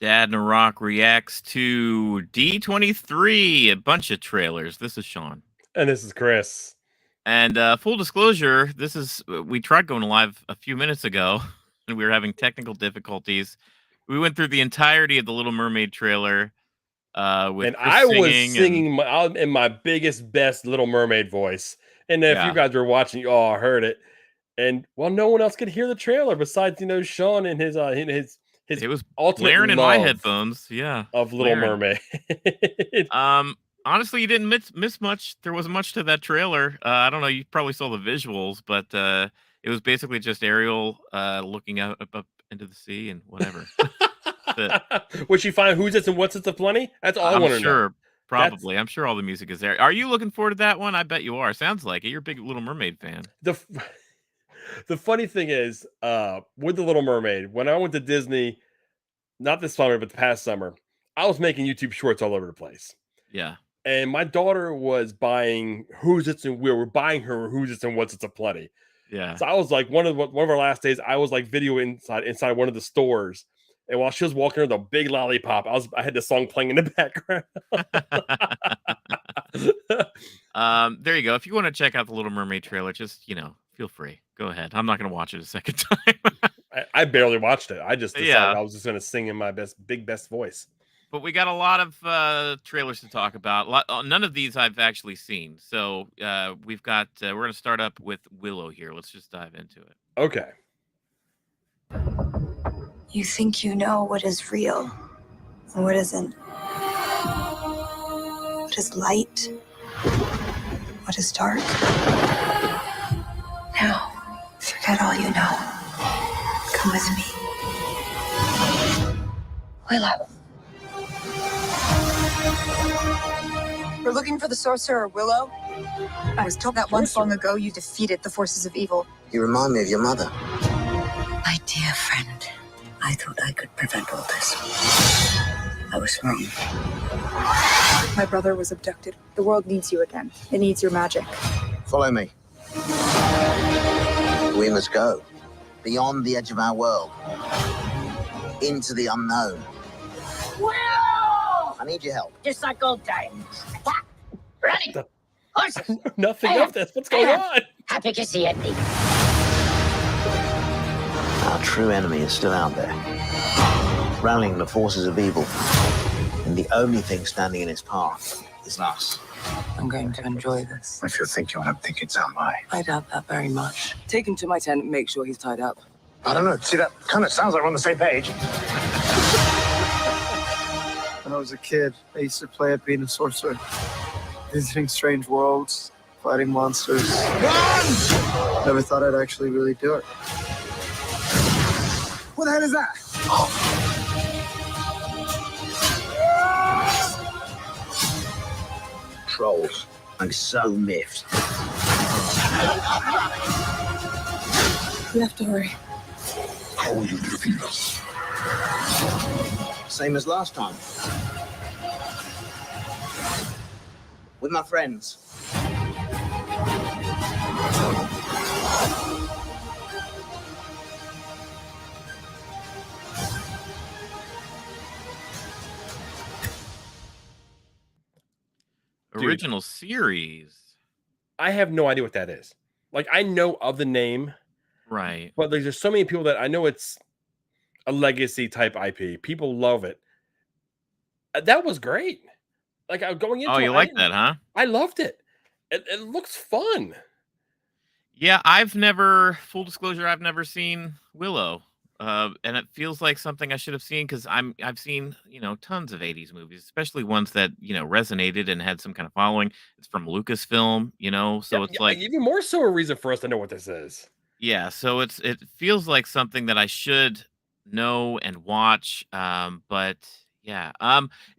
Dadnarok reacts to D23, a bunch of trailers. This is Sean. And this is Chris. And full disclosure, we tried going live a few minutes ago, and we were having technical difficulties. We went through the entirety of the Little Mermaid trailer with And Chris I was singing singing in my biggest, best Little Mermaid voice. And if you guys were watching, you all heard it. And well, no one else could hear the trailer besides Sean and his it was ultimate blaring in love my headphones. Yeah, of Little Mermaid. Honestly, you didn't miss much. There wasn't much to that trailer. I don't know. You probably saw the visuals, but it was basically just Ariel looking up into the sea and whatever. Would she find who's this and what's it plenty? That's all I want to know. Probably. I'm sure all the music is there. Are you looking forward to that one? I bet you are. Sounds like it. You're a big Little Mermaid fan. The funny thing is, with the Little Mermaid, when I went to Disney, not this summer, but the past summer, I was making YouTube shorts all over the place. Yeah. And my daughter was buying Who's It's and we were buying her Who's It's and What's It's Aplenty. Yeah. So I was like, one of our last days, I was like video inside one of the stores. And while she was walking with a big lollipop, I had the song playing in the background. There you go. If you want to check out the Little Mermaid trailer, just feel free. Go ahead. I'm not going to watch it a second time. I barely watched it. I just decided I was just going to sing in my best voice. But we got a lot of trailers to talk about. None of these I've actually seen. So we're going to start up with Willow here. Let's just dive into it. Okay. You think you know what is real and what isn't. What is light? What is dark? Now, forget all you know. Come with me. Willow. We're looking for the sorcerer, Willow. I was told that once long ago you defeated the forces of evil. You remind me of your mother. My dear friend, I thought I could prevent all this. I was wrong. My brother was abducted. The world needs you again. It needs your magic. Follow me. We must go beyond the edge of our world, into the unknown. Willow! I need your help. Just like old times. Ready? Horses. Nothing of this. What's going on? Happy to see it. Our true enemy is still out there, rallying the forces of evil. And the only thing standing in its path is us. I'm going to enjoy this. If you're thinking what I'm thinking, so am I. I doubt that very much. Take him to my tent and make sure he's tied up. I don't know. See, that kind of sounds like we're on the same page. When I was a kid, I used to play at being a sorcerer, visiting strange worlds, fighting monsters. Run! Never thought I'd actually really do it. What the hell is that? Trolls. I'm so miffed. We have to hurry. How will you defeat us? Same as last time. With my friends. Original series. I have no idea what that is. Like, I know of the name. Right. But there's just so many people that I know it's a legacy type IP. People love it. That was great. Like, I was going into you like that, huh? I loved it. It looks fun. Yeah, full disclosure, I've never seen Willow. And it feels like something I should have seen because I've seen, tons of 80s movies, especially ones that, resonated and had some kind of following. It's from Lucasfilm, so it's like even more so a reason for us to know what this is. Yeah, so it feels like something that I should know and watch. But yeah,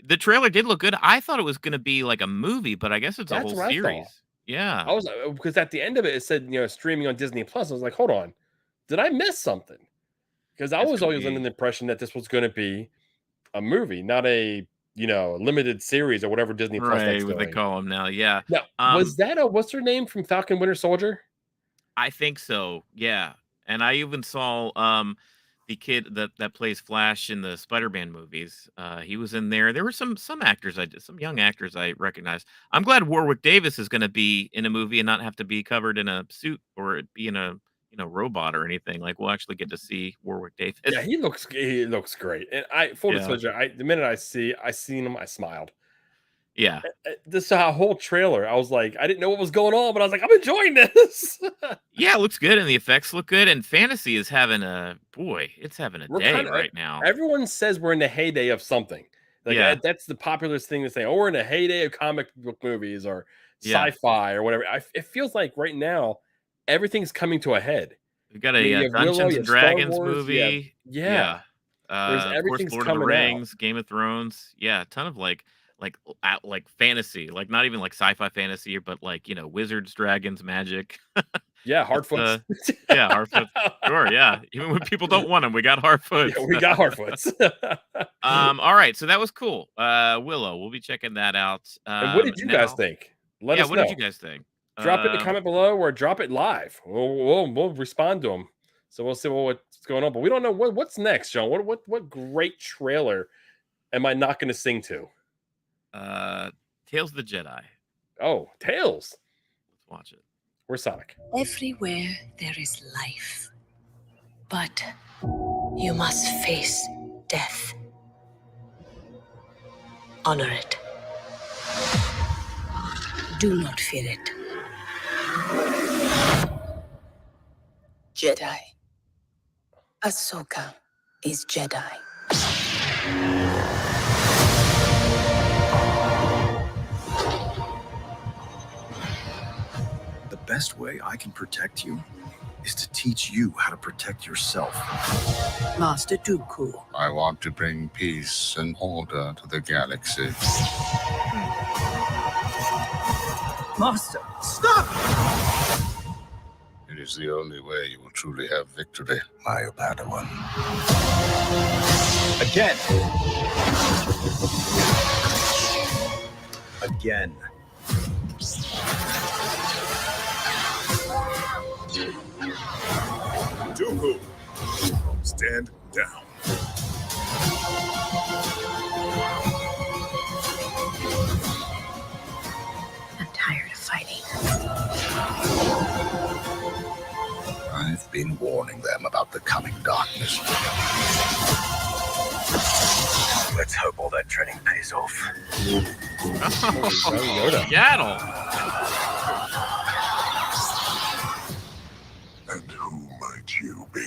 the trailer did look good. I thought it was going to be like a movie, but I guess it's a whole series. Yeah, I was because at the end of it said streaming on Disney Plus. I was like, hold on, did I miss something? Because I was always under the impression that this was going to be a movie, not a limited series or whatever Disney Plus right, what they call them now. Yeah. Now, was that what's her name from Falcon Winter Soldier? I think so. Yeah, and I even saw the kid that plays Flash in the Spider-Man movies. He was in there. There were some actors some young actors I recognized. I'm glad Warwick Davis is going to be in a movie and not have to be covered in a suit or be in a robot or anything. Like we'll actually get to see Warwick Davis. Yeah, he looks great. And full disclosure, the minute I seen him, I smiled. Yeah. This whole trailer, I was like, I didn't know what was going on, but I was like, I'm enjoying this. Yeah, it looks good and the effects look good. And fantasy is having it's having a day right now. Everyone says we're in the heyday of something. Like that's the popular thing to say. Oh, we're in a heyday of comic book movies or sci-fi or whatever. It feels like right now everything's coming to a head. We've got a Dungeons and Dragons movie. Yeah. Of course, Lord of the Rings, Game of Thrones. Yeah, a ton of like fantasy, like not even like sci-fi fantasy, but like wizards, dragons, magic. Yeah, Hardfoots. Hardfoots. Sure, yeah. Even when people don't want them, we got Hardfoots. Yeah, we got Hardfoots. All right, so that was cool. Willow, we'll be checking that out. And what did you guys think? Let us know. What did you guys think? Drop it in the comment below or drop it live. We'll respond to them. So we'll see what's going on. But we don't know what's next, John. What great trailer am I not going to sing to? Tales of the Jedi. Oh, Tales. Let's watch it. Where's Sonic? Everywhere there is life, but you must face death. Honor it. Do not fear it. Jedi. Ahsoka is Jedi. The best way I can protect you is to teach you how to protect yourself. Master Dooku. I want to bring peace and order to the galaxy. Master, stop! It is the only way you will truly have victory. My Padawan. Again. Again. Dooku, stand down. I'm tired of fighting. I've been warning them about the coming darkness. Let's hope all that training pays off. Yaddle. And who might you be?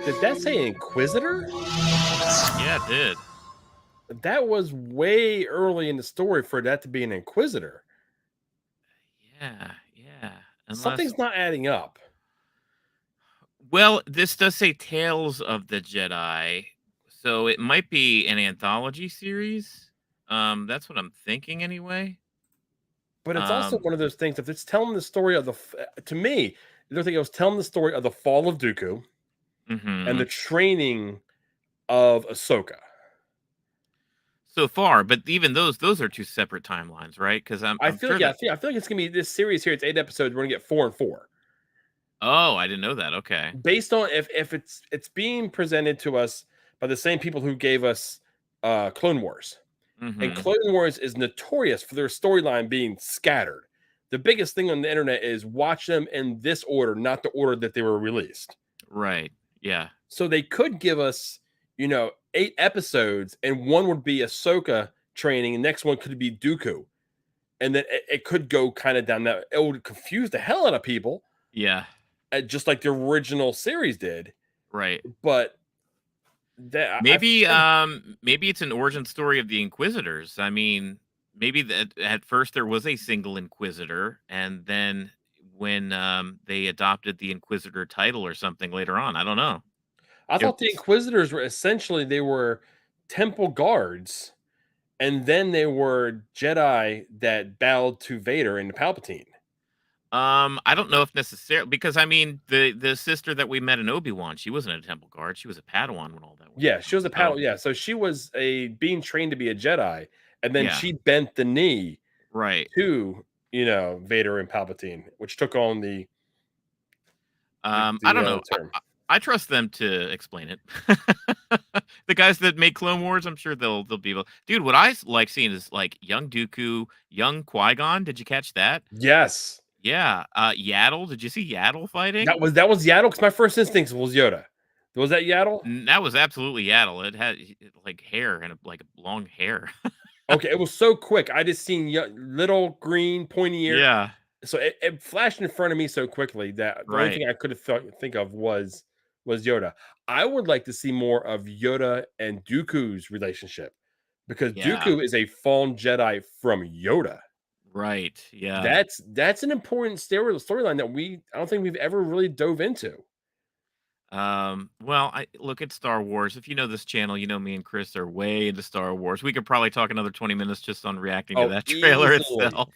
Did that say Inquisitor? Yeah, it did. That was way early in the story for that to be an Inquisitor. Yeah. Something's not adding up. Well, this does say Tales of the Jedi, so it might be an anthology series. That's what I'm thinking anyway. But it's also one of those things. If it's telling the story of to me, I think it was telling the story of the fall of Dooku and the training of Ahsoka. So far, but even those are two separate timelines, right? Because I feel like it's gonna be this series here. It's 8 episodes. We're gonna get 4 and 4. Oh, I didn't know that. Okay. Based on if it's being presented to us by the same people who gave us Clone Wars. And Clone Wars is notorious for their storyline being scattered. The biggest thing on the internet is watch them in this order, not the order that they were released. Right. Yeah. So they could give us, 8 episodes, and one would be Ahsoka training, and next one could be Dooku. And then it could go kind of down that. It would confuse the hell out of people. Yeah. Just like the original series did. Right. But that maybe it's an origin story of the Inquisitors. I mean, maybe that at first there was a single Inquisitor, and then when they adopted the Inquisitor title or something later on, I don't know. I thought the Inquisitors were essentially they were temple guards, and then they were Jedi that bowed to Vader and Palpatine. I don't know if necessarily, because I mean the sister that we met in Obi-Wan, she wasn't a temple guard, she was a Padawan when all that went Yeah, she was a Padawan. Yeah, so she was being trained to be a Jedi, and then she bent the knee right to Vader and Palpatine, which took on the I don't know. term. I trust them to explain it. The guys that make Clone Wars, I'm sure they'll be able. Dude, what I like seeing is like young Dooku, young Qui-Gon. Did you catch that? Yes. Yeah. Yaddle. Did you see Yaddle fighting? That was Yaddle, because my first instinct was Yoda. Was that Yaddle? That was absolutely Yaddle. It had like hair and like long hair. Okay, it was so quick. I just seen little green pointy ear. Yeah. So it flashed in front of me so quickly that the only thing I could think of was Yoda. I would like to see more of Yoda and Dooku's relationship, because Dooku is a fallen Jedi from Yoda. Right. Yeah. That's an important storyline that I don't think we've ever really dove into. Well, I look at Star Wars. If you know this channel, you know me and Chris are way into Star Wars. We could probably talk another 20 minutes just on reacting to that trailer itself.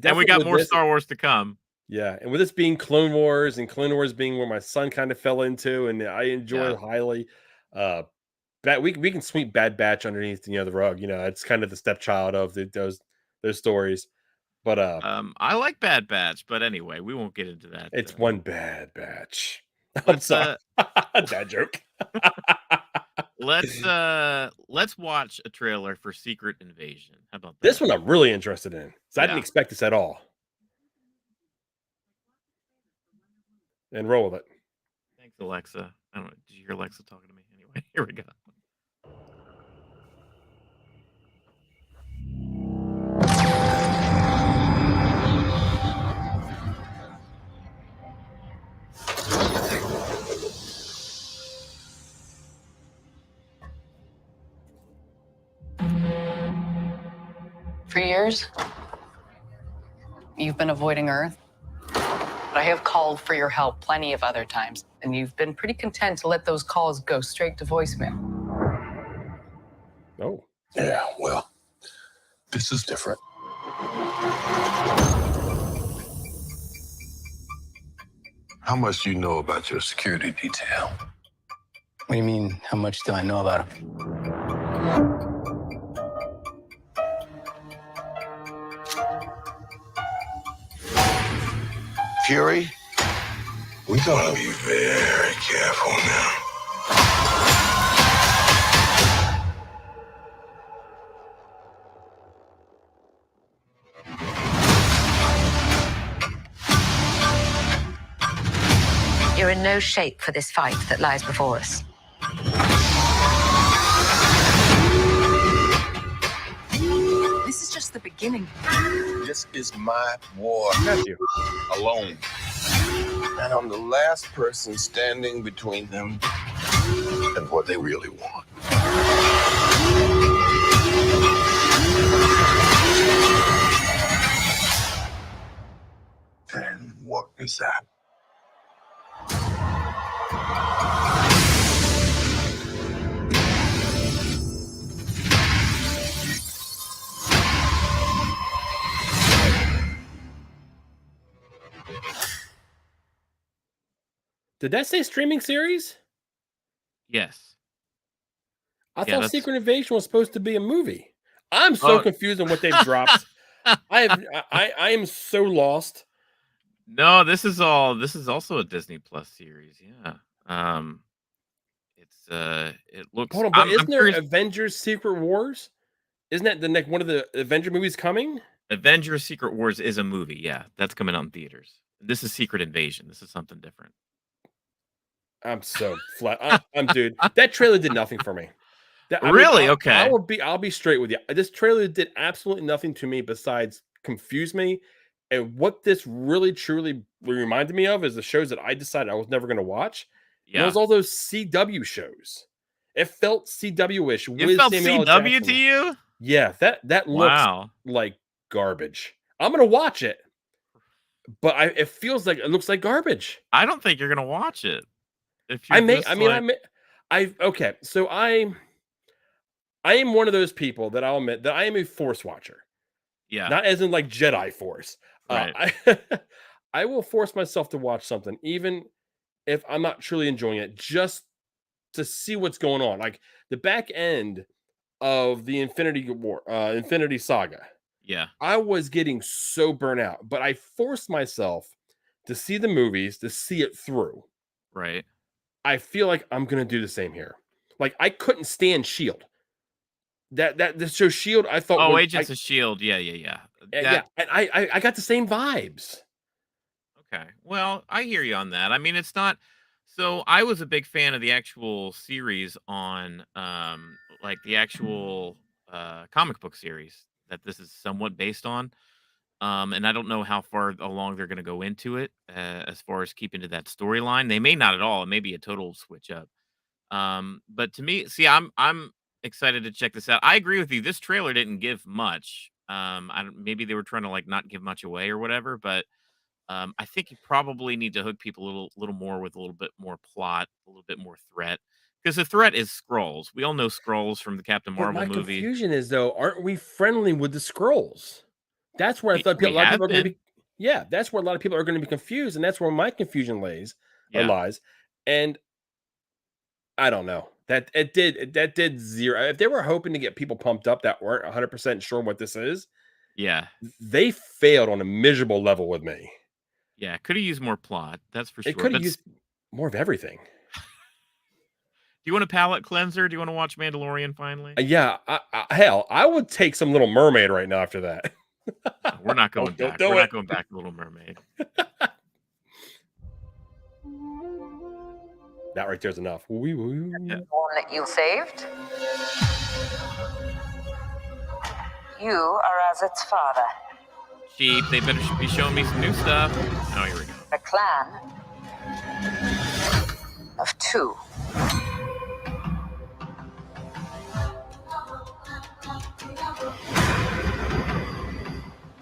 And we got more Star Wars to come. Yeah, and with this being Clone Wars, and Clone Wars being where my son kind of fell into, and I enjoy it highly. We can sweep Bad Batch underneath the rug. It's kind of the stepchild of those stories. But I like Bad Batch, but anyway, we won't get into that. It's one Bad Batch. I'm sorry. Dad joke. Let's watch a trailer for Secret Invasion. How about that? This one I'm really interested in. I didn't expect this at all. And roll with it. Thanks, Alexa. I don't know. Did you hear Alexa talking to me? Anyway, here we go. For years, you've been avoiding Earth. But I have called for your help plenty of other times, and you've been pretty content to let those calls go straight to voicemail. Oh. Yeah, well, this is different. How much do you know about your security detail? What do you mean, how much do I know about him? Fury? We gotta be very careful now. You're in no shape for this fight that lies before us. This is just the beginning. This is my war. Matthew. Alone. And I'm the last person standing between them and what they really want. And what is that? Did that say streaming series? Yes. I thought Secret Invasion was supposed to be a movie. I'm so confused on what they've dropped. I am so lost. No, this is also a Disney Plus series. Yeah. It looks. Hold on, but isn't there Avengers Secret Wars? Isn't that the next one of the Avenger movies coming? Avengers Secret Wars is a movie. Yeah, that's coming out in theaters. This is Secret Invasion. This is something different. I'm so flat. I'm dude. That trailer did nothing for me. Really? Okay. I'll be straight with you. This trailer did absolutely nothing to me besides confuse me. And what this really truly reminded me of is the shows that I decided I was never going to watch. Yeah. It was all those CW shows. It felt CW-ish. It felt CW to you? Yeah, that looks like garbage. I'm going to watch it, but it feels like it looks like garbage. I don't think you're going to watch it. Okay. So I am one of those people that I'll admit that I am a Force watcher. Yeah. Not as in like Jedi Force. Right. I will force myself to watch something, even if I'm not truly enjoying it, just to see what's going on. Like the back end of the Infinity Saga. Yeah. I was getting so burnt out, but I forced myself to see the movies, to see it through. Right. I feel like I'm gonna do the same here. Like I couldn't stand Shield. The show Shield, I thought Oh, was Agents of Shield. Yeah, yeah, yeah. yeah, and I got the same vibes. Okay. Well, I hear you on that. I mean, it's not so I was a big fan of the actual series on like the actual comic book series that this is somewhat based on. And I don't know how far along they're going to go into it as far as keeping to that storyline. They may not at all. It may be a total switch up. But to me, see, I'm excited to check this out. I agree with you. This trailer didn't give much. I don't, maybe they were trying to like not give much away or whatever, but I think you probably need to hook people a little more with a little bit more plot, a little bit more threat, because the threat is Skrulls. We all know Skrulls from the Captain But Marvel my movie. confusion is though, aren't we friendly with the Skrulls? That's where I thought a We lot of have people are going to been. be. Yeah, that's where a lot of people are going to be confused, and that's where my confusion lays or Yeah. lies. And I don't know that that did zero. If they were hoping to get people pumped up that weren't 100% sure what this is, Yeah. they failed on a miserable level with me. Yeah. Could have used more plot. That's for They sure. could have But used more of everything. do you want a palate cleanser? Do you want to watch Mandalorian finally? Yeah, hell, I would take some Little Mermaid right now after that. No, we're not going Don't back. do We're it. not going back to Little Mermaid. That right there's enough. Wee woo. The one that you saved? You are as its father. Sheep, they better be showing me some new stuff. Oh, here we go. A clan of two.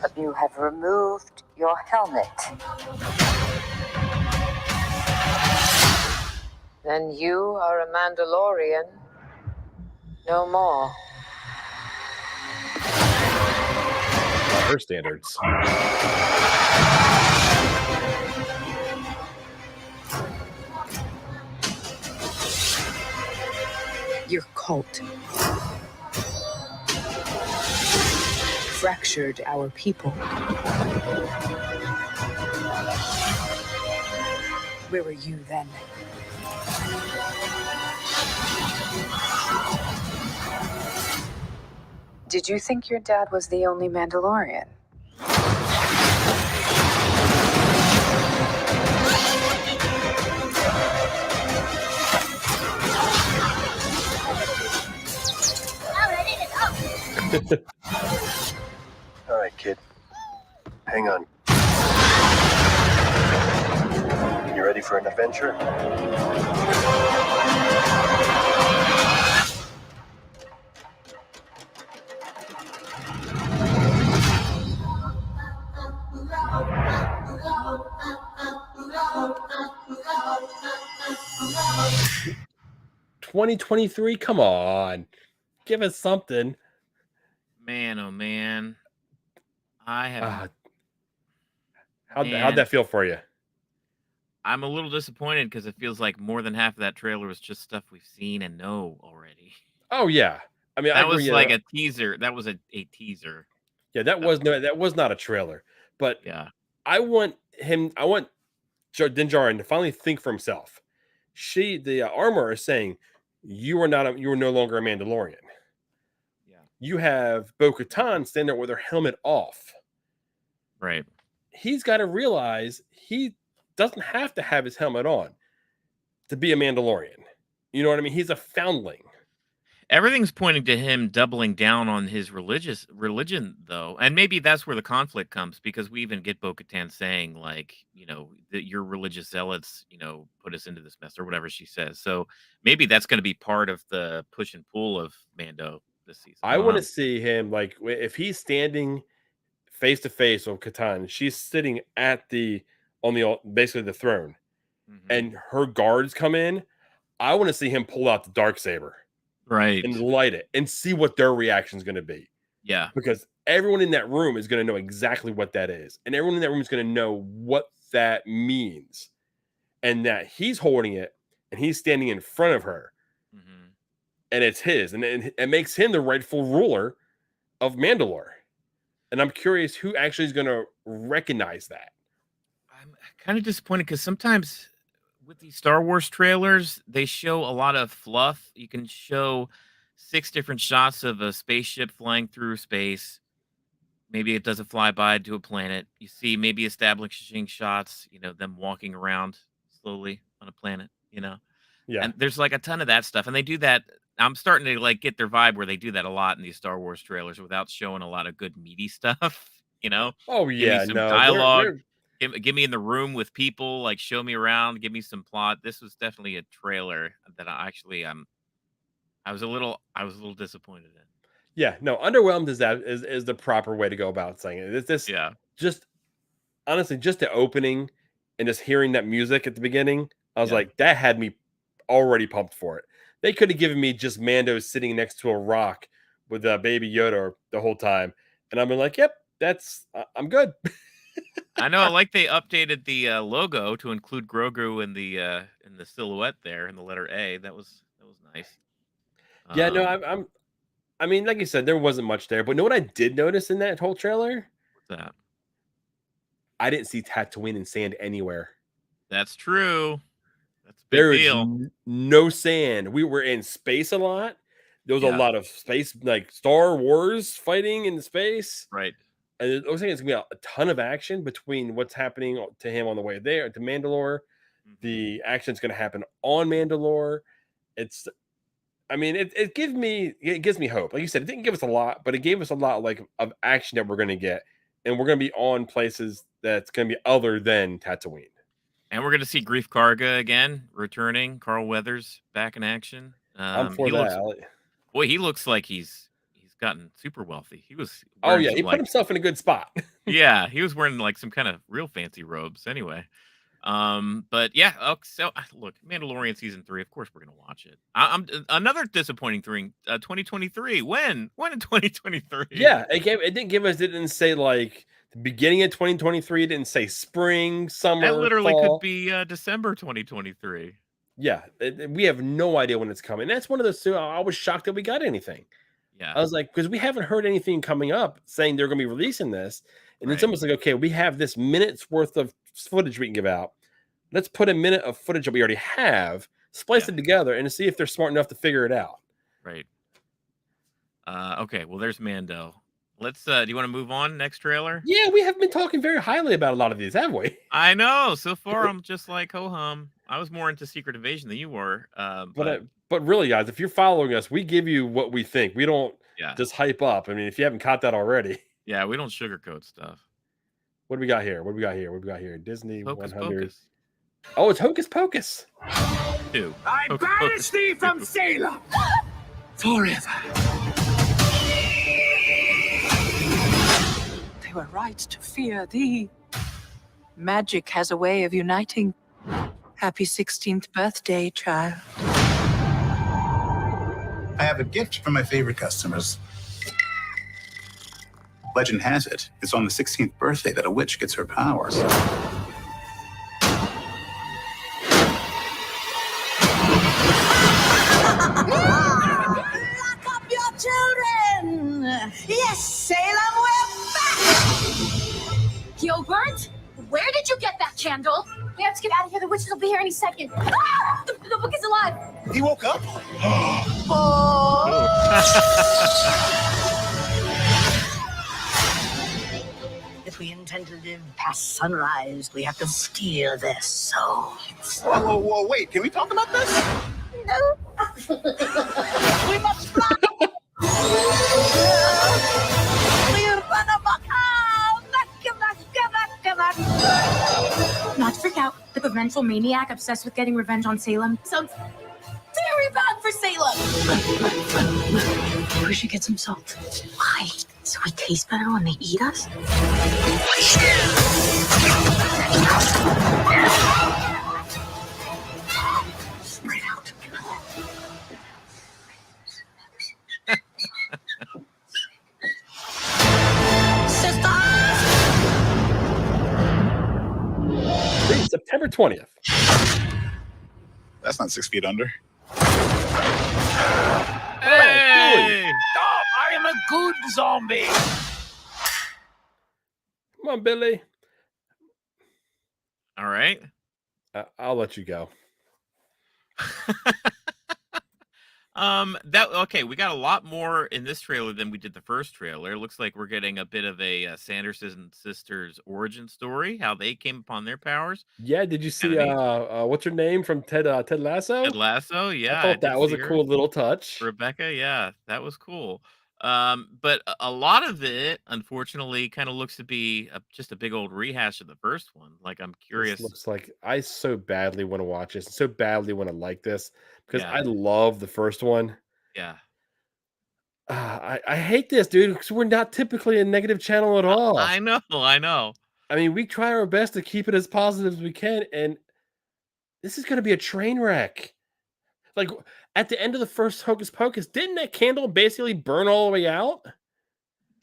But you have removed your helmet. Then you are a Mandalorian. No more. By her standards. Your cult fractured our people. Where were you then? Did you think your dad was the only Mandalorian? All right, kid. Hang on. You ready for an adventure? 2023, come on. Give us something. Man, oh man. I have How'd that feel for you? I'm a little disappointed because it feels like more than half of that trailer was just stuff we've seen and know already. Oh yeah. I mean, That I was agree, like a teaser. That was a teaser. yeah, that was not a trailer. But Yeah. I want Din Djarin to finally think for himself. The armor is saying, you are no longer a Mandalorian. Yeah. You have Bo-Katan standing there with her helmet off. Right. He's got to realize he doesn't have to have his helmet on to be a Mandalorian. You know what I mean? He's a foundling. Everything's pointing to him doubling down on his religion, though, and maybe that's where the conflict comes because we even get Bo-Katan saying, like, you know, that your religious zealots, you know, put us into this mess or whatever she says. So maybe that's going to be part of the push and pull of Mando this season. I want to see him like if he's standing face to face with Katan, she's sitting at basically the throne, and her guards come in. I want to see him pull out the Darksaber. Right. And light it and see what their reaction is going to be. Yeah. Because everyone in that room is going to know exactly what that is. And everyone in that room is going to know what that means. And that he's holding it and he's standing in front of her. And it's his. And it makes him the rightful ruler of Mandalore. And I'm curious who actually is going to recognize that. I'm kind of disappointed because sometimes with these Star Wars trailers, they show a lot of fluff. You can show 6 different shots of a spaceship flying through space. Maybe it does a flyby to a planet. You see maybe establishing shots, them walking around slowly on a planet, Yeah. And there's like a ton of that stuff. And they do that. I'm starting to like get their vibe where they do that a lot in these Star Wars trailers without showing a lot of good meaty stuff, Oh, Give yeah. me some No, dialogue. Give me in the room with people, like show me around, give me some plot. This was definitely a trailer that I was a little disappointed in. Yeah, no, underwhelmed is the proper way to go about saying it. This just honestly, just the opening and just hearing that music at the beginning, I was like, that had me already pumped for it. They could have given me just Mando sitting next to a rock with Baby Yoda the whole time, and I've been like, yep, I'm good. I know. I like they updated the logo to include Grogu in the silhouette there in the letter A. That was nice. Yeah, no, I mean, like you said, there wasn't much there, but know what I did notice in that whole trailer? What's that? I didn't see Tatooine and sand anywhere. That's true. That's a big deal. No sand. We were in space a lot. There was a lot of space, like Star Wars fighting in space. Right. And it looks like it's going to be a ton of action between what's happening to him on the way there to Mandalore. The action's going to happen on Mandalore. It gives me hope. Like you said, it didn't give us a lot, but it gave us a lot of action that we're going to get. And we're going to be on places that's going to be other than Tatooine. And we're going to see Grief Karga again, returning. Carl Weathers back in action. I'm for that. He looks like he's gotten super wealthy. He was. He put himself in a good spot. Yeah, he was wearing like some kind of real fancy robes. Anyway, but yeah. So look, Mandalorian season 3. Of course, we're gonna watch it. I'm another disappointing thing. 2023. When in 2023? Yeah, it didn't say like the beginning of 2023. It didn't say spring, summer. That literally fall. could be December 2023. Yeah, we have no idea when it's coming. That's one of those two. I was shocked that we got anything. Yeah, I was like, because we haven't heard anything coming up saying they're going to be releasing this, and it's almost like, okay, we have this minute's worth of footage we can give out. Let's put a minute of footage that we already have, splice it together, and see if they're smart enough to figure it out. Right. Okay. Well, there's Mando. Let's. Do you want to move on? Next trailer? Yeah, we have been talking very highly about a lot of these, haven't we? I know. So far, I'm just like ho hum. I was more into Secret Invasion than you were. But really, guys, if you're following us, we give you what we think. We don't just hype up. I mean, if you haven't caught that already. Yeah, we don't sugarcoat stuff. What do we got here? Disney Hocus 100. Pocus. Oh, it's Hocus Pocus. 2. I banish thee from Salem forever. They were right to fear thee. Magic has a way of uniting. Happy 16th birthday, child. I have a gift for my favorite customers. Legend has it, it's on the 16th birthday that a witch gets her powers. Lock up your children! Yes, Salem, we're back! Gilbert, where did you get that candle? We have to get out of here. The witches will be here any second. Ah! The book is alive. He woke up? If we intend to live past sunrise, we have to steal their souls. Whoa, wait, can we talk about this? No. We must fly. Not to freak out. The vengeful maniac obsessed with getting revenge on Salem sounds very bad for Salem. We should get some salt. Why? So we taste better when they eat us? Spread out. September 20th. That's not 6 feet under. Hey! Stop! I am a good zombie. Come on, Billy. All right. I'll let you go. That okay. We got a lot more in this trailer than we did the first trailer. It looks like we're getting a bit of a Sanderson sisters origin story, how they came upon their powers. Yeah, did you see Kinda neat. what's her name from Ted Lasso? Ted Lasso, I yeah, I thought did that was see a her. cool little touch. Rebecca, yeah, that was cool. But a lot of it, unfortunately, kind of looks to be just a big old rehash of the first one. Like, I'm This curious. looks like I so badly want to watch this, so badly want to like this because Yeah, I love the first one. yeah. I hate this, dude, because we're not typically a negative channel at all. I know, I know. I mean, we try our best to keep it as positive as we can, and this is going to be a train wreck. Like at the end of the first Hocus Pocus, didn't that candle basically burn all the way out?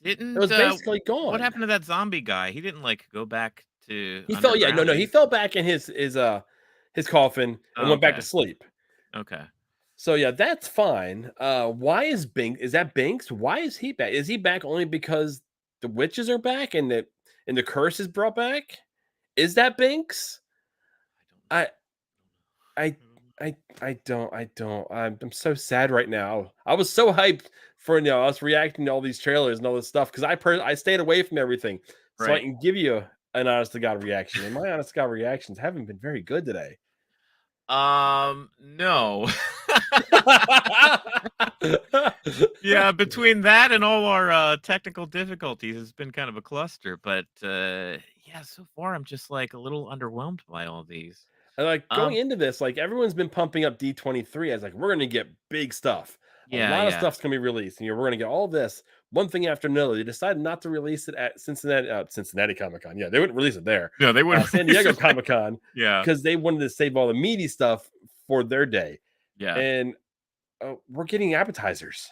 It Didn't was basically gone. what happened to that zombie guy? He didn't like go back to He fell. Yeah, no, underground? he fell back in his coffin and went back to Okay. sleep. Okay. So yeah, that's fine. Why is Is that Binks? Why is he back? Is he back only because the witches are back and the curse is brought back? Is that Binks? I don't. I'm so sad right now. I was so hyped for us reacting to all these trailers and all this stuff because I stayed away from everything so I Right. can give you an honest to God reaction. And my honest to God reactions haven't been very good today. No. Yeah, between that and all our technical difficulties, it's been kind of a cluster. But yeah, so far I'm just like a little underwhelmed by all these. And like going into this, like everyone's been pumping up D23 as like we're gonna get big stuff. A Yeah, lot of yeah. stuff's gonna be released, and we're gonna get all this one thing after another. They decided not to release it at Cincinnati Comic Con. Yeah, they wouldn't release it there. No, they wouldn't. San Diego Comic Con. Yeah. because they wanted to save all the meaty stuff for their day. Yeah. And we're getting appetizers.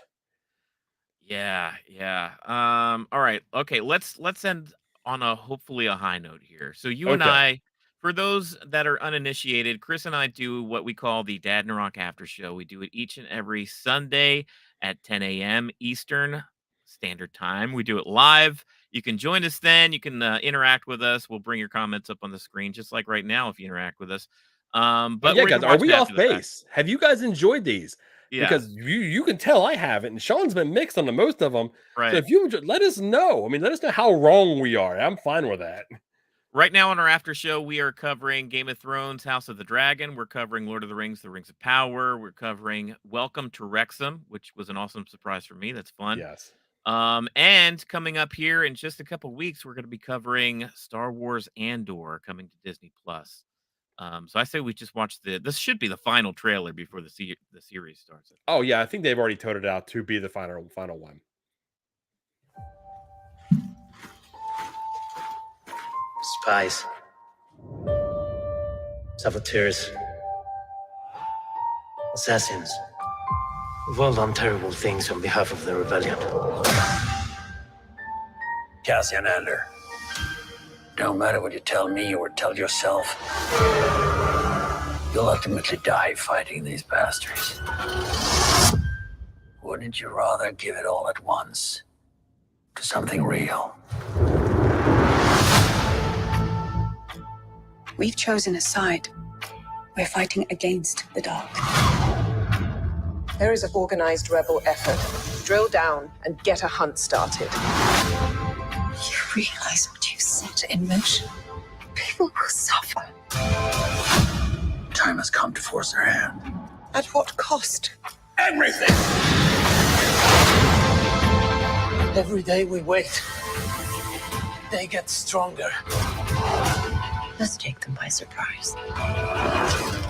Yeah, yeah. All right. Okay, let's end on a hopefully a high note here. So you and Okay. I, for those that are uninitiated, Chris and I do what we call the Dadnarok After Show. We do it each and every Sunday at 10 a.m. Eastern Standard Time. We do it live. You can join us then. You can interact with us. We'll bring your comments up on the screen, just like right now if you interact with us. But yeah, we're guys, gonna are watch we it off after the fact. base? Have you guys enjoyed these? Yeah. Because you can tell I haven't, and Sean's been mixed on the most of them. Right. So if you let us know, I mean, let us know how wrong we are. I'm fine with that. Right now on our after show, we are covering Game of Thrones, House of the Dragon. We're covering Lord of the Rings, The Rings of Power. We're covering Welcome to Wrexham, which was an awesome surprise for me. That's fun. Yes. And coming up here in just a couple weeks, we're going to be covering Star Wars Andor coming to Disney Plus. So I say we just watch this should be the final trailer before the series starts. Oh yeah, I think they've already toted it out to be the final one. Spies. Saboteurs. Assassins. We've all done terrible things on behalf of the rebellion. Cassian Andor. Don't matter what you tell me or tell yourself. You'll ultimately die fighting these bastards. Wouldn't you rather give it all at once to something real? We've chosen a side. We're fighting against the dark. There is an organized rebel effort. Drill down and get a hunt started. You realize what you set in motion? People will suffer. Time has come to force their hand. At what cost? Everything! Every day we wait, they get stronger. Let's take them by surprise.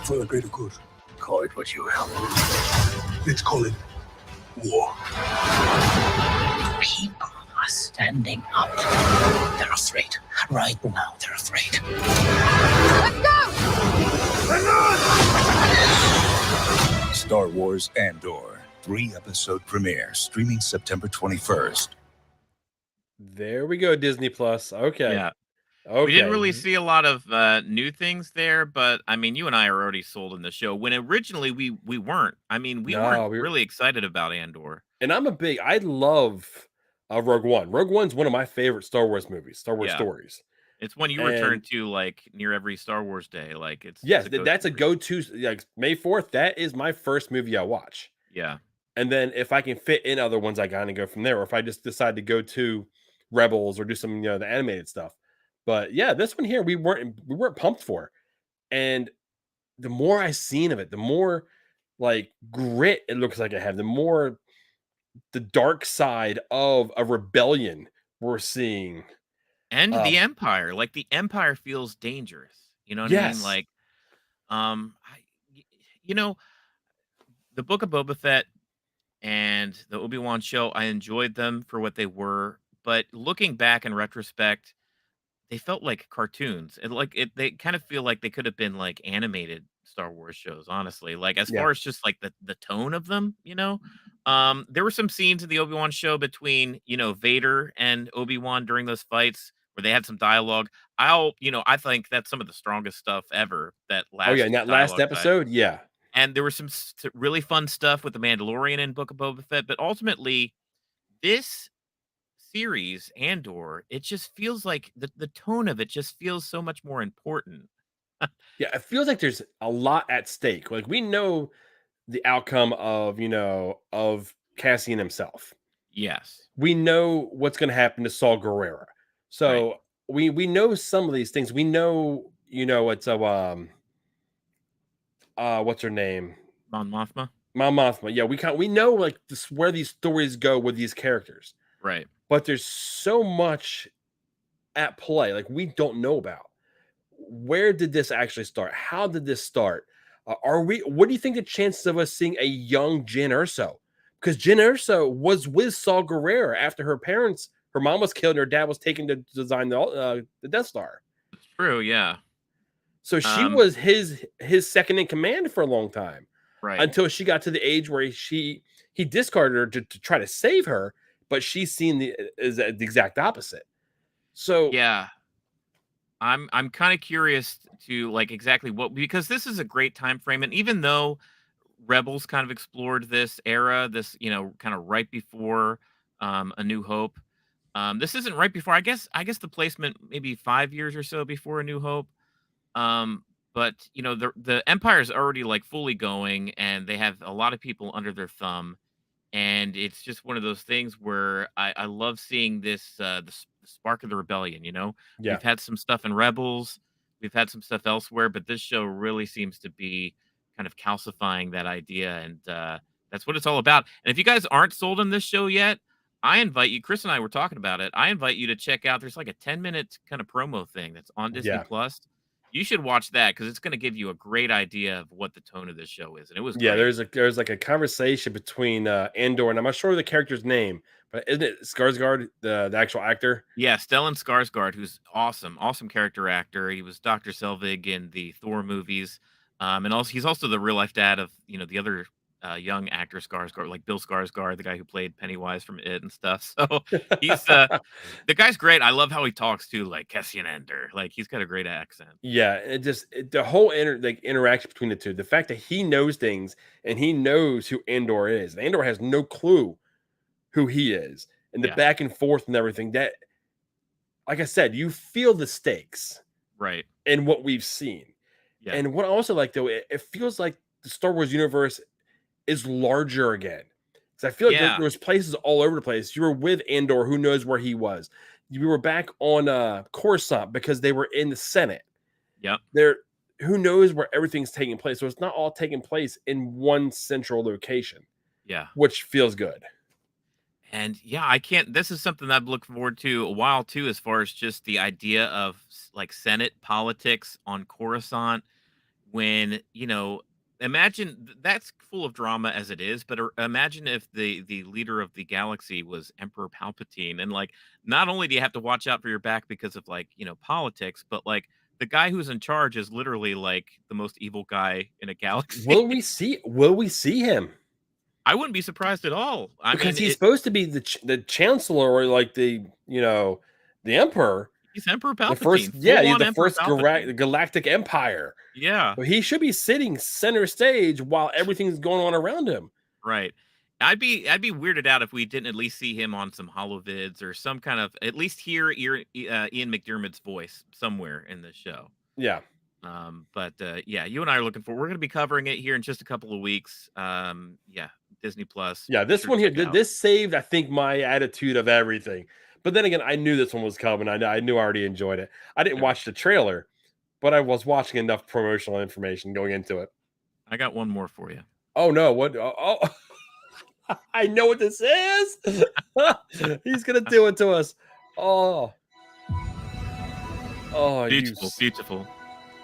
For the greater good. Call it what you will. Let's call it war. People are standing up. They're afraid. Right now, they're afraid. Let's go! Star Wars Andor, 3-episode premiere, streaming September 21st. There we go, Disney Plus. Okay. Yeah. Okay. We didn't really see a lot of new things there, but I mean, you and I are already sold in the show. When originally we weren't. I mean, we weren't really excited about Andor. And I love Rogue One. Rogue One's one of my favorite Star Wars movies, Star Wars stories. It's one you return to like near every Star Wars day. Like it's yes, it's that's a go-to. Like May 4th, that is my first movie I watch. Yeah. And then if I can fit in other ones, I kind of go from there. Or if I just decide to go to Rebels or do some, the animated stuff. But yeah, this one here we weren't pumped for. And the more I seen of it, the more like grit it looks like it had, the more the dark side of a rebellion we're seeing. And the Empire. Like the Empire feels dangerous. You know what I mean? Like, the Book of Boba Fett and the Obi-Wan show, I enjoyed them for what they were, but looking back in retrospect, they felt like cartoons. And they kind of feel like they could have been like animated Star Wars shows, honestly. Like as far as just like the tone of them, there were some scenes in the Obi-Wan show between, Vader and Obi-Wan during those fights where they had some dialogue. I think that's some of the strongest stuff ever. That last in that last episode, yeah. And there was some really fun stuff with the Mandalorian and Book of Boba Fett, but ultimately, this series, Andor, it just feels like the tone of it just feels so much more important. Yeah, it feels like there's a lot at stake. Like we know the outcome of, of Cassian himself. Yes. We know what's going to happen to Saul Guerrero. So we know some of these things. We know, it's what's her name? Mon Mothma. Mon Mothma. Yeah, we know like where these stories go with these characters. Right. But there's so much at play, like we don't know about. Where did this actually start? How did this start? What do you think the chances of us seeing a young Jyn Erso? Because Jyn Erso was with Saul Guerrero after her mom was killed and her dad was taken to design the Death Star. It's true, yeah. So she was his second in command for a long time. Right. Until she got to the age where he discarded her to try to save her, but she's seen the exact opposite. So yeah. I'm kind of curious to like exactly because this is a great time frame, and even though Rebels kind of explored this era, this kind of right before A New Hope, this isn't right before. I guess the placement maybe 5 years or so before A New Hope, but the Empire is already like fully going, and they have a lot of people under their thumb, and it's just one of those things where I love seeing this the spark of the rebellion. We've had some stuff in Rebels, we've had some stuff elsewhere, but this show really seems to be kind of calcifying that idea, and that's what it's all about. And if you guys aren't sold on this show yet, I invite you. Chris and I were talking about it. I invite you to check out. There's like a 10-minute kind of promo thing that's on Disney Plus. You should watch that because it's going to give you a great idea of what the tone of this show is. And it was great. There's like a conversation between Andor, and I'm not sure the character's name, but isn't it Skarsgård, the actual actor? Yeah, Stellan Skarsgård, who's awesome character actor. He was Dr. Selvig in the Thor movies, and also he's also the real life dad of the other young actor Skarsgård, like Bill Skarsgård, the guy who played Pennywise from It and stuff. So he's the guy's great. I love how he talks too, like Cassian Andor. Like he's got a great accent. Yeah, the whole interaction between the two, the fact that he knows things and he knows who Andor is. Andor has no clue who he is, and the back and forth and everything. That, like I said, you feel the stakes, right, in what we've seen. Yeah. And what I also like though, it feels like the Star Wars universe is larger again, because I feel like there was places all over the place. You were with Andor, who knows where he was. You were back on Coruscant because they were in the Senate. Yep. Who knows where everything's taking place. So it's not all taking place in one central location. Yeah. Which feels good. And this is something I've looked forward to a while too, as far as just the idea of like Senate politics on Coruscant, when, imagine that's full of drama as it is, but imagine if the leader of the galaxy was Emperor Palpatine, and like not only do you have to watch out for your back because of like politics, but like the guy who's in charge is literally like the most evil guy in a galaxy. Will we see him? I wouldn't be surprised at all. Because he's supposed to be the chancellor, or like the emperor. He's Emperor Palpatine. The first galactic empire. Yeah. But he should be sitting center stage while everything's going on around him. Right. I'd be weirded out if we didn't at least see him on some holovids or some kind of at least hear Ian McDermott's voice somewhere in the show. Yeah. But yeah, you and I are looking for. We're going to be covering it here in just a couple of weeks. Yeah, Disney Plus. Yeah, this one here, this saved, I think, my attitude of everything. But then again, I knew this one was coming. I knew I already enjoyed it. I didn't watch the trailer, but I was watching enough promotional information going into it. I got one more for you. Oh no! What? Oh, I know what this is. He's gonna do it to us. Oh, beautiful, beautiful.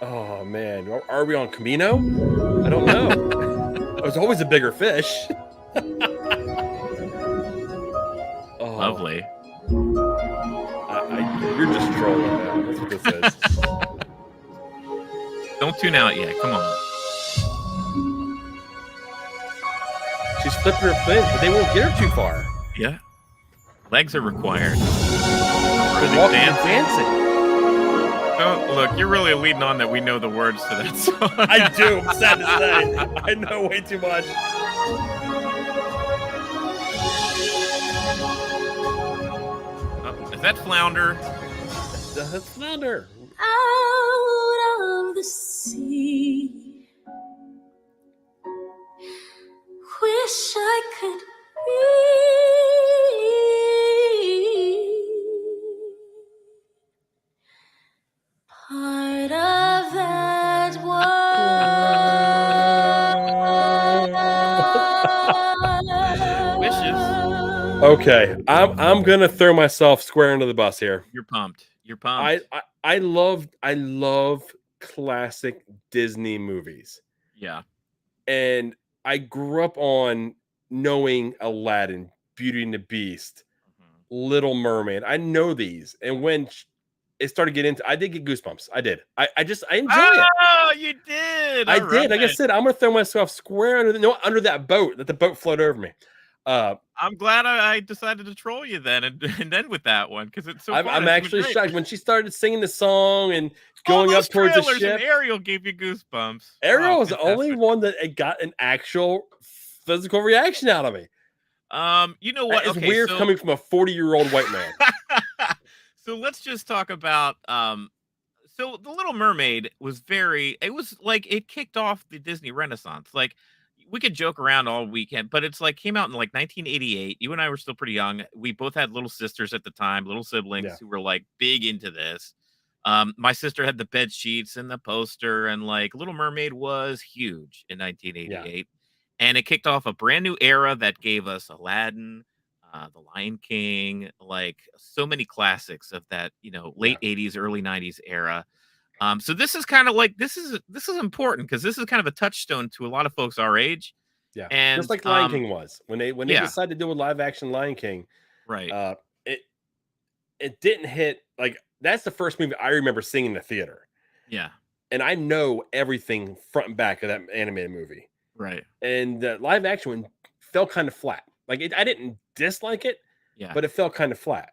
Oh man, are we on Camino? I don't know. There's always a bigger fish. Lovely. You're just trolling now. That's what this is. Don't tune out yet. Come on. She's flipping her fins, but they won't get her too far. Yeah. Legs are required. They're walking and dancing. Oh, look, you're really leading on that we know the words to that song. I do. I'm sad to say. I know way too much. Is that Flounder? That's Flounder. Out of the sea. Wish I could be part of that world. Wishes. Okay, I'm gonna throw myself square under the bus here. You're pumped. You're pumped. I love classic Disney movies. Yeah. And I grew up on knowing Aladdin, Beauty and the Beast, Little Mermaid. I know these. And when it started getting into, I did get goosebumps. I did. I enjoy it. Oh, you did. I did. Like I said, I'm gonna throw myself square under that boat. Let the boat float over me. I'm glad I decided to troll you then and end with that one because it's so. I'm actually shocked when she started singing the song and going up towards the ship. And Ariel gave you goosebumps. Ariel was the only one that it got an actual physical reaction out of me. You know what? It's weird coming from a 40-year-old white man. So let's just talk about. So the Little Mermaid was it was like it kicked off the Disney Renaissance. Like. We could joke around all weekend, but it's like came out in like 1988. You and I were still pretty young. We both had little sisters at the time, little siblings who were like big into this. My sister had the bed sheets and the poster, and like Little Mermaid was huge in 1988. And it kicked off a brand new era that gave us Aladdin, The Lion King, like so many classics of that, late 80s, early 90s era. So this is kind of like this is important because this is kind of a touchstone to a lot of folks our age. Yeah, and just like Lion King was when they decided to do a live action Lion King. Right. It didn't hit like that's the first movie I remember seeing in the theater. Yeah, and I know everything front and back of that animated movie. Right. And the live action one fell kind of flat. Like I didn't dislike it. Yeah, but it fell kind of flat.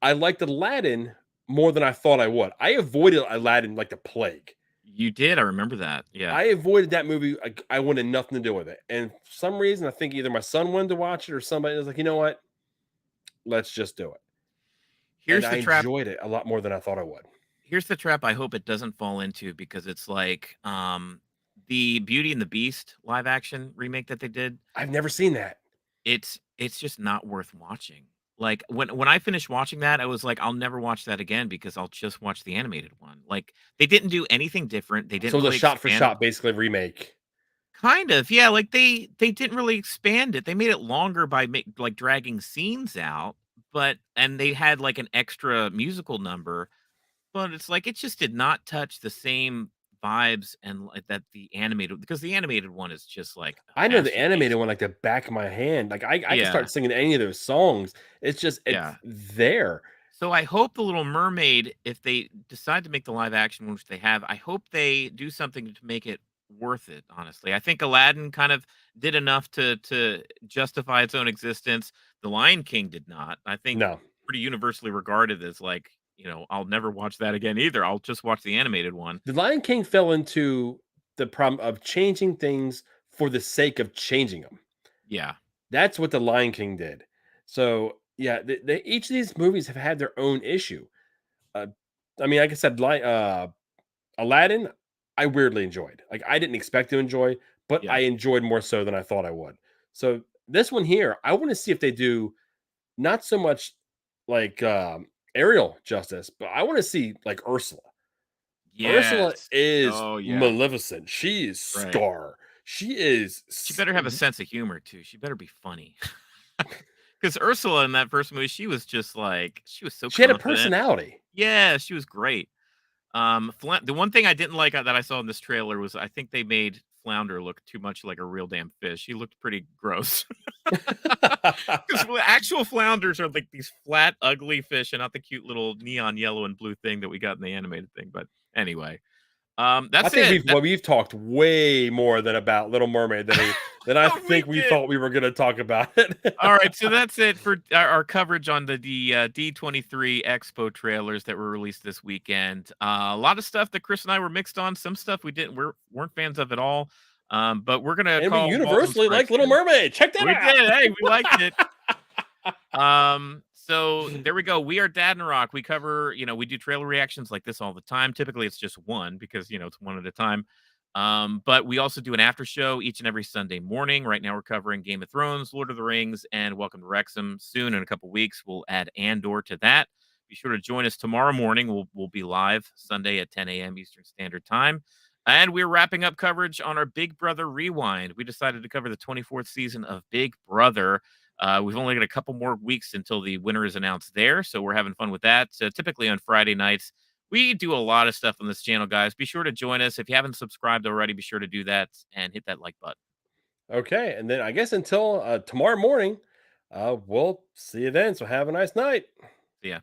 I liked Aladdin more than I thought I would. I avoided Aladdin like the plague. You did. I remember that. Yeah. I avoided that movie. I wanted nothing to do with it. And for some reason, I think either my son wanted to watch it or somebody was like, you know what? Let's just do it. Here's and the trap. I enjoyed it a lot more than I thought I would. Here's the trap I hope it doesn't fall into because it's like the Beauty and the Beast live action remake that they did. I've never seen that. It's just not worth watching. Like when I finished watching that, I was like, I'll never watch that again because I'll just watch the animated one. Like they didn't do anything different. They didn't. So really the shot for shot basically remake. Kind of, yeah. Like they didn't really expand it. They made it longer by like dragging scenes out, and they had like an extra musical number, but it's like it just did not touch the same vibes and like that the animated because the animated one is just like I know the animated one like the back of my hand. Like I can start singing any of those songs. It's just there. So I hope the Little Mermaid, if they decide to make the live action, which they have, I hope they do something to make it worth it. Honestly, I think Aladdin kind of did enough to justify its own existence. The Lion King did not. I think pretty universally regarded as like. I'll never watch that again either. I'll just watch the animated one. The Lion King fell into the problem of changing things for the sake of changing them. Yeah. That's what the Lion King did. So yeah, each of these movies have had their own issue. I mean, like I said, Aladdin, I weirdly enjoyed. Like I didn't expect to enjoy, but I enjoyed more so than I thought I would. So this one here, I want to see if they do not so much like Ariel justice, but I want to see like Ursula. Ursula is Maleficent. She is Scar. She is. She better have a sense of humor too. She better be funny. Because Ursula in that first movie, she was just like she was so. She had a personality. Yeah, she was great. The one thing I didn't like that I saw in this trailer was I think they made Flounder look too much like a real damn fish. He looked pretty gross. Because actual flounders are like these flat, ugly fish, and not the cute little neon yellow and blue thing that we got in the animated thing. But anyway, that's I think we've talked way more than about Little Mermaid than I think we thought we were going to talk about it. All right, so that's it for our coverage on the D23 Expo trailers that were released this weekend. A lot of stuff that Chris and I were mixed on. Some stuff we weren't fans of at all. But we're gonna we universally like Little Mermaid. Check that out. We did. Hey, we liked it. So there we go. We are Dadnarok. We cover, we do trailer reactions like this all the time. Typically, it's just one because it's one at a time. But we also do an after show each and every Sunday morning. Right now, we're covering Game of Thrones, Lord of the Rings, and Welcome to Wrexham. Soon, in a couple weeks, we'll add Andor to that. Be sure to join us tomorrow morning. We'll be live Sunday at 10 a.m. Eastern Standard Time. And we're wrapping up coverage on our Big Brother Rewind. We decided to cover the 24th season of Big Brother. We've only got a couple more weeks until the winner is announced there, so we're having fun with that. So typically on Friday nights, we do a lot of stuff on this channel, guys. Be sure to join us. If you haven't subscribed already, be sure to do that and hit that like button. Okay, and then I guess until tomorrow morning, we'll see you then. So have a nice night. See ya.